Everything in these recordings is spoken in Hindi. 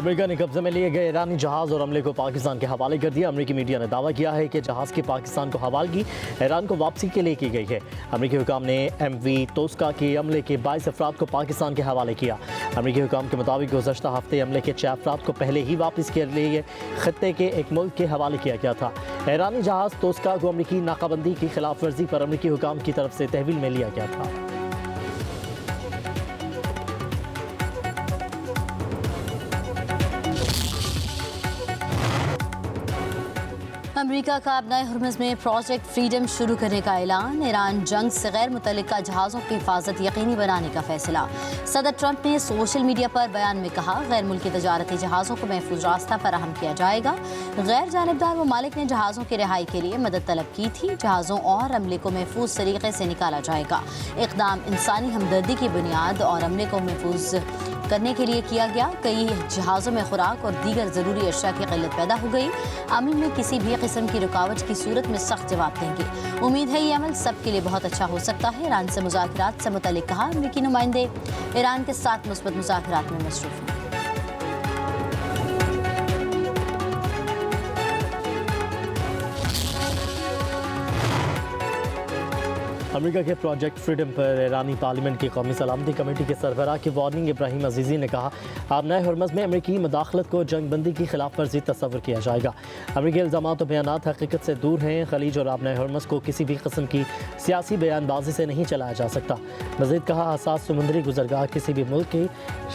अमेरिका ने कब्जे में लिए गए ईरानी जहाज़ और अमले को पाकिस्तान के हवाले कर दिया। अमेरिकी मीडिया ने दावा किया है कि जहाज़ की पाकिस्तान को हवालगी ईरान को वापसी के लिए की गई है। अमेरिकी हुकाम ने MV तोस्का के अमले के 22 अफराद को पाकिस्तान के हवाले किया। अमेरिकी हुकाम के मुताबिक गुज़श्ता हफ्ते अमले के 6 अफराद को पहले ही वापस के लिए खत्ते के एक मुल्क के हवाले किया गया था। ईरानी जहाज़ तोस्का को अमेरिकी नाकाबंदी की खिलाफ वर्जी पर अमेरिकी हुकाम की तरफ से तहवील में लिया गया था। अमेरिका का अपने हुर्मुज़ में प्रोजेक्ट फ्रीडम शुरू करने का ऐलान। ईरान जंग से गैर मुतल्लिका जहाज़ों की हिफाजत यकीनी बनाने का फैसला। सदर ट्रंप ने सोशल मीडिया पर बयान में कहा, गैर मुल्की तजारती जहाज़ों को महफूज रास्ता फराहम किया जाएगा। गैर जानबदार ममालिक ने जहाज़ों की रिहाई के लिए मदद तलब की थी। जहाज़ों और अमले को महफूज तरीके से निकाला जाएगा। इक़दाम इंसानी हमदर्दी की बुनियाद और अमले को महफूज करने के लिए किया गया। कई जहाज़ों में खुराक और दीगर ज़रूरी अशिया की क़िल्लत पैदा हो गई। अमल में किसी भी किस्म की रुकावट की सूरत में सख्त जवाब देंगे। उम्मीद है ये अमल सब के लिए बहुत अच्छा हो सकता है। ईरान से मुज़ाकरात से मुतल्लिक़ कहा, अमेरिकी नुमाइंदे ईरान के साथ मुस्बत मुज़ाकरात में मसरूफ़ हैं। अमेरिका के प्रोजेक्ट फ्रीडम पर ईरानी पार्लियामेंट की कौमी सलामती कमेटी के सरबराह की वार्निंग इब्राहिम अजीज़ी ने कहा, आबनाए हुर्मुज़ में अमेरिकी मुदाखलत को जंग बंदी की खिलाफ वर्जी तस्वर किया जाएगा। अमेरिकी इल्ज़ामात और बयानात हकीकत से दूर हैं। खलीज और आबनाए हुर्मुज़ को किसी भी किस्म की सियासी बयानबाजी से नहीं चलाया जा सकता। मज़ीद कहा, हसास समुद्री गुज़रगाह किसी भी मुल्क के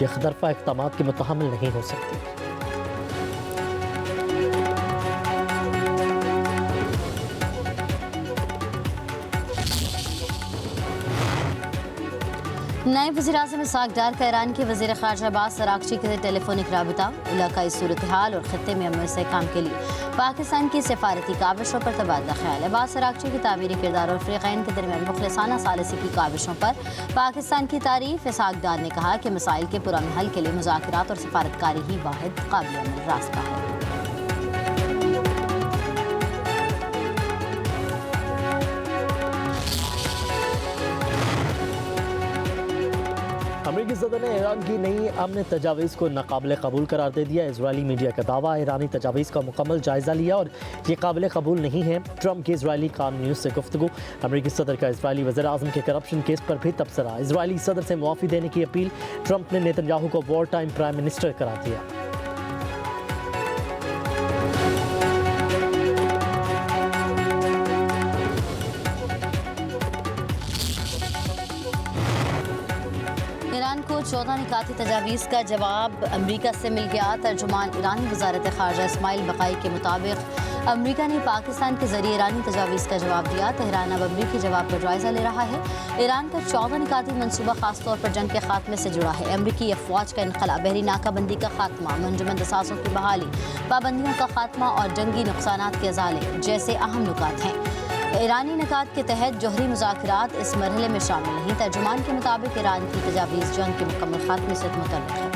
यकतरफ़ा इक़दामात की मुतहम्मिल नहीं हो सकती। नायब वज़ीर-ए-आज़म इसहाक़ डार का ईरान के वज़ीर ख़ारिजा अब्बास अराग़ची के टेलीफोनिक राबिता। इलाक़ाई सूरत हाल और ख़त्ते में अमन इस्तेहकाम के लिए पाकिस्तान की सफ़ारती काविशों पर तबादला ख्याल। अब्बास अराग़ची की ताबीरी किरदार और फ़रीक़ैन के दरमियान मुख़लिसाना सालिसी की काविशों पर पाकिस्तान की तारीफ़। इसहाक़ डार ने कहा कि मसाइल के पुरअमन हल के लिए मुज़ाकरात और सफ़ारतकारी ही वाहिद क़ाबिल अमल रास्ता है। अमेरिकी सदर ने ईरान की नई अमन तजावीज़ को नाकाबिल कबूल करार दे दिया। इजरायली मीडिया का दावा, ईरानी तजावीज़ का मुकम्मल जायज़ा लिया और ये काबिल कबूल नहीं है। ट्रंप की इजरायली कान न्यूज़ से गुफ्तगू। अमेरिकी सदर का इजरायली वज़ीर-ए-आज़म के करप्शन केस पर भी तबसरा। इजरायली सदर से मुआफ़ी देने की अपील। ट्रंप ने नेतन्याहू को वॉर टाइम प्राइम मिनिस्टर करार दिया। ईरान को 14 निकाती तजावीज़ का जवाब अमेरिका से मिल गया। तर्जुमान ईरानी वज़ारत ख़ारिजा इस्माइल बक़ाई के मुताबिक अमेरिका ने पाकिस्तान के ज़रिए ईरानी तजावीज़ का जवाब दिया। तेहरान अब अमेरिकी जवाब पर जायज़ा ले रहा है। ईरान का 14 निकाती मनसूबा खास तौर पर जंग के खात्मे से जुड़ा है। अमेरिकी अफवाज का इनखला, बहरी नाकाबंदी का खात्मा, मंजमद असासों की बहाली, पाबंदियों का खात्मा और जंगी नुकसानात के अज़ाले जैसे अहम नुकात हैं। ईरानी निकात के तहत जौहरी मुज़ाकरात इस मरहले में शामिल नहीं। तर्जुमान के मुताबिक ईरान की तजावीज़ जंग के मुकम्मल खात्मे से मुतल्लिक़ है।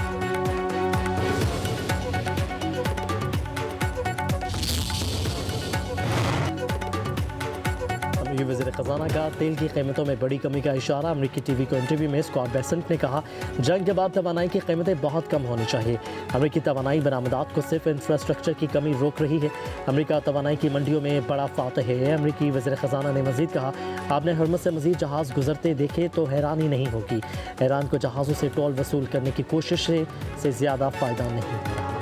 अमेरिकी वज़ीर ख़ज़ाना का तेल की कीमतों में बड़ी कमी का इशारा। अमेरिकी टीवी को इंटरव्यू में स्कॉट बेसेंट ने कहा, जंग के बाद तवानाई की कीमतें बहुत कम होनी चाहिए। अमेरिकी तवानाई बरामदात को सिर्फ इंफ्रास्ट्रक्चर की कमी रोक रही है। अमेरिका तवानाई की मंडियों में बड़ा फातह है। अमेरिकी वज़ीर ख़ज़ाना ने मज़ीद कहा, आपने हुर्मुज़ से मज़ीद जहाज़ गुजरते देखे तो हैरानी नहीं होगी। ईरान को जहाज़ों से टोल वसूल करने की कोशिश से ज़्यादा फ़ायदा नहीं हो रहा।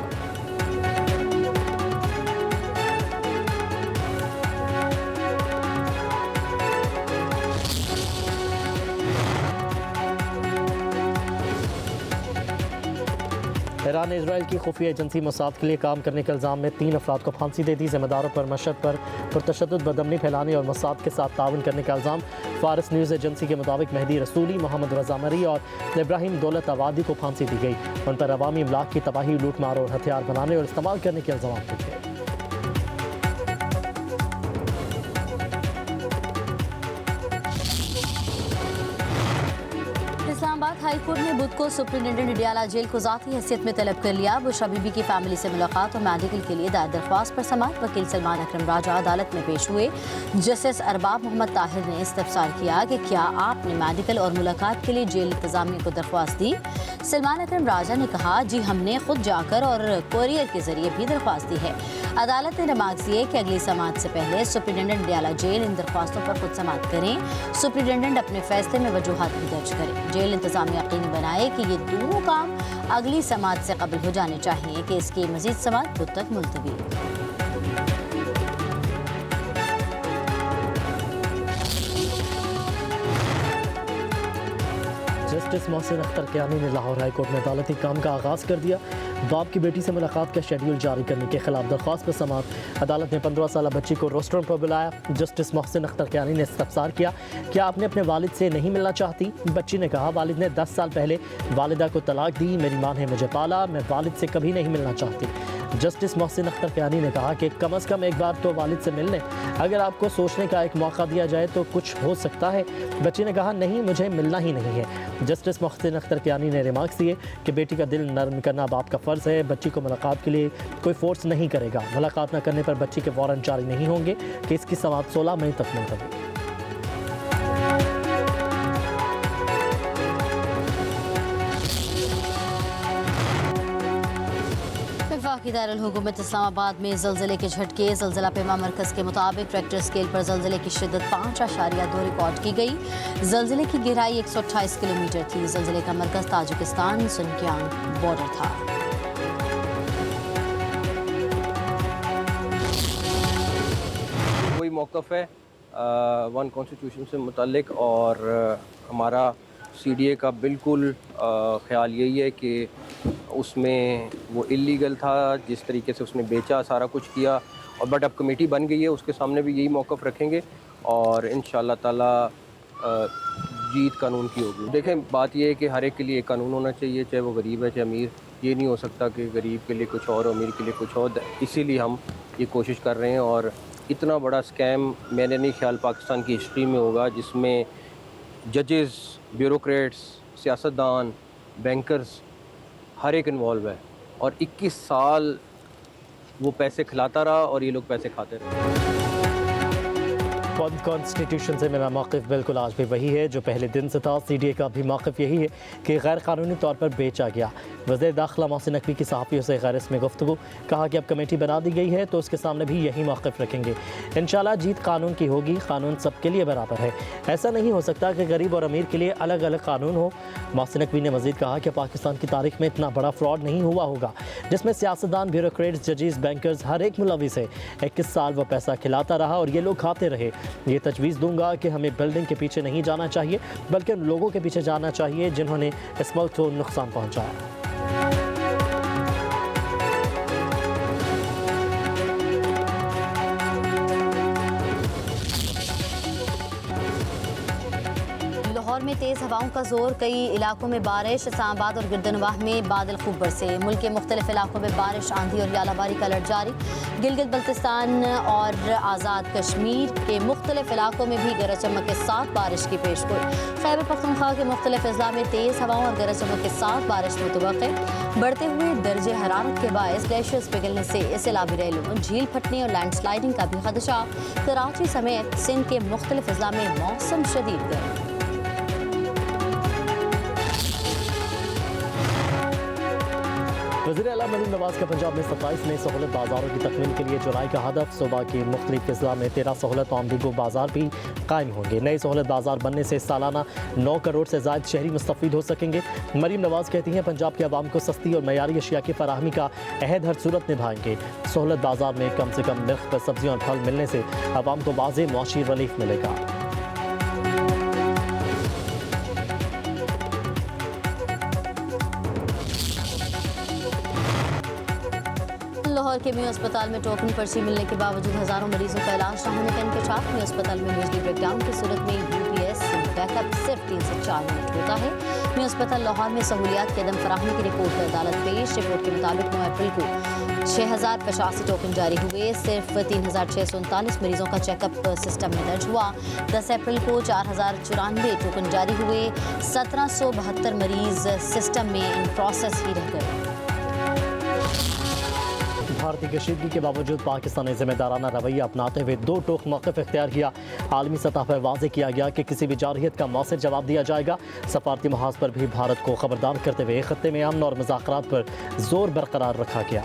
ईरान ने इसराइल की खुफिया एजेंसी मोसाद के लिए काम करने के इल्ज़ाम में 3 अफराद को फांसी दे दी। ज़िम्मेदारों पर मशहद पर पुरतशद्दुद बदअमनी फैलाने और मोसाद के साथ ताउन करने का इल्ज़ाम। फारस न्यूज़ एजेंसी के मुताबिक मेहदी रसूली, मोहम्मद रज़ा मरी और इब्राहिम दौलत आबादी को फांसी दी गई। उन पर अवामी इमलाक की तबाही, लूट मार और हथियार बनाने और इस्तेमाल करने के इल्ज़ाम थे। इस्लामाबाद हाई कोर्ट ने बुध को सुप्रिंटेंडेंट अडियाला जेल को ज़ाती हैसियत में तलब कर लिया। बुश बीबी की फैमिली से मुलाकात और मेडिकल के लिए दायर दरख्वास्त पर समाअत। वकील सलमान अकरम राजा अदालत में पेश हुए। जस्टिस अरबाब मोहम्मद ताहिर ने इस्तफसार किया कि क्या आपने मेडिकल और मुलाकात के लिए जेल इंतजामिया को दरख्वास्त दी। सलमान अकरम राजा ने कहा, जी हमने खुद जाकर और कोरियर के जरिए भी दरख्वास्त दी है। अदालत ने नमाज दिए कि अगली समाअत से पहले सुप्रिटेंडेंट डयाला जेल इन दरख्वास्तों पर खुद समाअत करें। सुप्रिटेंडेंट अपने फैसले में वजूहात भी दर्ज करें। जेल इंतजाम यकीनी बनाए कि ये दोनों काम अगली समाअत से कबल हो जाने चाहिए कि इसकी मजीद समाअत खुद तक मुलतवी। जस्टिस मोहसिन अख्तर कियानी ने लाहौर हाई कोर्ट में अदालती काम का आगाज़ कर दिया। बाप की बेटी से मुलाकात का शेड्यूल जारी करने के खिलाफ दरख्वास्त पर समाअत। अदालत ने 15 साल बच्ची को रेस्टोरेंट पर बुलाया। जस्टिस मोहसिन अख्तर कियानी ने इस्तफसार किया, क्या आपने अपने वालिद से नहीं मिलना चाहती? बच्ची ने कहा, वालिद ने 10 साल पहले वालिदा को तलाक दी, मेरी माँ ने मुझे पाला, मैं वालिद से कभी नहीं मिलना चाहती। जस्टिस मोहसिन अख्तर कियानी ने कहा कि कम अज़ कम एक बार तो वालिद से मिलने, अगर आपको सोचने का एक मौका दिया जाए तो कुछ हो सकता है। बच्ची ने कहा, नहीं, मुझे मिलना ही नहीं है। जस्टिस मोहसिन अख्तर कियानी ने रिमार्क्स दिए कि बेटी का दिल नरम करना बाप का फ़र्ज़ है। बच्ची को मुलाकात के लिए कोई फोर्स नहीं करेगा। मुलाकात न करने पर बच्ची के वारंट जारी नहीं होंगे कि इसकी समाअत 16 मई तक मुलतवी। वफाकी दारुल हुकूमत इस्लामाबाद में ज़लज़ले के झटके। ज़लज़ला पैमा मरकज़ के मुताबिक रेक्टर स्केल पर ज़लज़ले की शिद्दत 5.2 रिकॉर्ड की गई। ज़लज़ले की गहराई 128 किलोमीटर थी। ज़लज़ले का मरकज़ ताजिकिस्तान सुनक्यांग बॉर्डर था। वही मौक़िफ़ है वन कॉन्स्टिट्यूशन से मुतल्लिक, और हमारा CDA का बिल्कुल ख़्याल यही है कि उसमें वो इल्लीगल था जिस तरीके से उसने बेचा, सारा कुछ किया, और बट अब कमेटी बन गई है, उसके सामने भी यही मौक़िफ़ रखेंगे और इंशाअल्लाह ताला जीत कानून की होगी। देखें, बात यह है कि हर एक के लिए एक कानून होना चाहिए, चाहे वो गरीब है चाहे अमीर। ये नहीं हो सकता कि गरीब के लिए कुछ और, अमीर के लिए कुछ और। इसीलिए हम ये कोशिश कर रहे हैं, और इतना बड़ा स्कैम मैंने नहीं ख्याल पाकिस्तान की हिस्ट्री में होगा जिसमें जजेस, ब्यूरोक्रेट्स, सियासतदान, बैंकर्स हर एक इन्वॉल्व है, और 21 साल वो पैसे खिलाता रहा और ये लोग पैसे खाते रहे। कॉन्स्टिट्यूशन से मेरा मौक़िफ़ बिल्कुल आज भी वही है जो पहले दिन से था। CDA का भी मौक़िफ़ यही है कि गैर कानूनी तौर पर बेचा गया। वज़ीर दाखिला मोहसिन नकवी की सहाफ़ियों से गैर इसमें गुफ्तगू, कहा कि अब कमेटी बना दी गई है तो उसके सामने भी यही मौक़िफ़ रखेंगे। इंशाअल्लाह जीत कानून की होगी। कानून सबके लिए बराबर है। ऐसा नहीं हो सकता कि गरीब और अमीर के लिए अलग अलग कानून हो। मोहसिन नकवी ने मज़ीद कहा कि पाकिस्तान की तारीख में इतना बड़ा फ्रॉड नहीं हुआ होगा जिसमें सियासतदान, ब्यूरोक्रेट्स, जजेस, बैंकर्स हर एक मुलविस है। 21 साल वो पैसा खिलाता रहा और ये लोग खाते रहे। ये तजवीज़ दूंगा कि हमें बिल्डिंग के पीछे नहीं जाना चाहिए बल्कि उन लोगों के पीछे जाना चाहिए जिन्होंने इस मुल्क को नुकसान पहुंचाया। लाहौर में तेज़ हवाओं का जोर, कई इलाकों में बारिश। इस्लामाबाद और गिरदनवाह में बादल खूब बरसे। मुल्क के मुख्तलिफ इलाकों में बारिश, आंधी और यालाबारी का अलर्ट जारी। गिलगित बल्तिस्तान और आज़ाद कश्मीर के मुख्तलिफ इलाकों में भी गरज चमक के साथ बारिश की पेशगोई। खैबर पख्तूनख्वा के मुख्तलिफ अजला में तेज़ हवाओं और गरज चमक के साथ बारिश मुतवक्किल। बढ़ते हुए दर्जे हरारत के बायस ग्लेशियर्स पिघलने से सैलाबी रैलों, झील फटने और लैंडस्लाइडिंग का भी खदशा। कराची समेत सिंध के मुख्तलिफ अजला में मौसम शदीद गर्म। वज़ीर आला मरीम नवाज का पंजाब में 27 नए सहूलत बाज़ारों की तकमील के लिए जुलाई का हदफ। सूबा के मुख्तलिफ अजला में 13 सहूलत आमदीगो बाज़ार भी कायम होंगे। नए सहूलत बाज़ार बनने से सालाना 9 करोड़ से ज़ायद शहरी मुस्तफ़ीद हो सकेंगे। मरीम नवाज कहती हैं, पंजाब के अवाम को सस्ती और मयारी अशिया की फराहमी का अहद हर सूरत निभाएंगे। सहूलत बाज़ार में कम से कम नर्ख पर सब्जियाँ और फल मिलने से अवाम को वाज़े मुआशी रिलीफ मिलेगा। लाहौर के मियां अस्पताल में टोकन पर्ची मिलने के बावजूद हज़ारों मरीजों का इलाज न होने का इंकशाफ। मियां अस्पताल में बिजली ब्रेकडाउन की सूरत में UPS बैकअप सिर्फ 3 से 4 मिनट होता है। मियां अस्पताल लाहौर में सहूलियात के अदम फराहमी की रिपोर्ट पर अदालत पेश। रिपोर्ट के मुताबिक 9 अप्रैल को 6085 टोकन जारी हुए। सिर्फ 3639 मरीजों का चेकअप सिस्टम में दर्ज हुआ। 10 अप्रैल को 4094 टोकन जारी हुए। 1772 मरीज सिस्टम में इन प्रोसेस ही रह गए। भारतीय कशीदगी के बावजूद पाकिस्तान ने जिम्मेदाराना रवैया अपनाते हुए दो टोक मौक़िफ़ इख्तियार किया। आलमी सतह पर वाज़ेह किया गया कि किसी भी जारहियत का मौसर जवाब दिया जाएगा। सफारती महाज पर भी भारत को खबरदार करते हुए खत्ते में अमन और मुज़ाकरात पर जोर बरकरार रखा गया।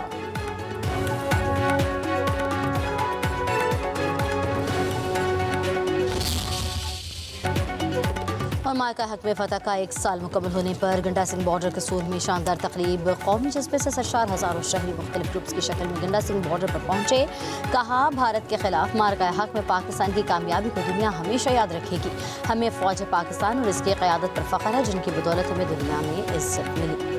और मायका हक में फतह का 1 साल मुकम्मल होने पर गंडा सिंह बॉर्डर कसूर में शानदार तकरीब। कौमी जज्बे से सरशार हज़ारों शहरी मुख्तलिफ ग्रुप्स की शक्ल में गंडा सिंह बॉर्डर पर पहुंचे। कहा, भारत के खिलाफ मारका हक में पाकिस्तान की कामयाबी को दुनिया हमेशा याद रखेगी। हमें फ़ौज पाकिस्तान और इसकी क़यादत पर फ़ख्र है, जिनकी बदौलत हमें दुनिया में इज्जत मिली।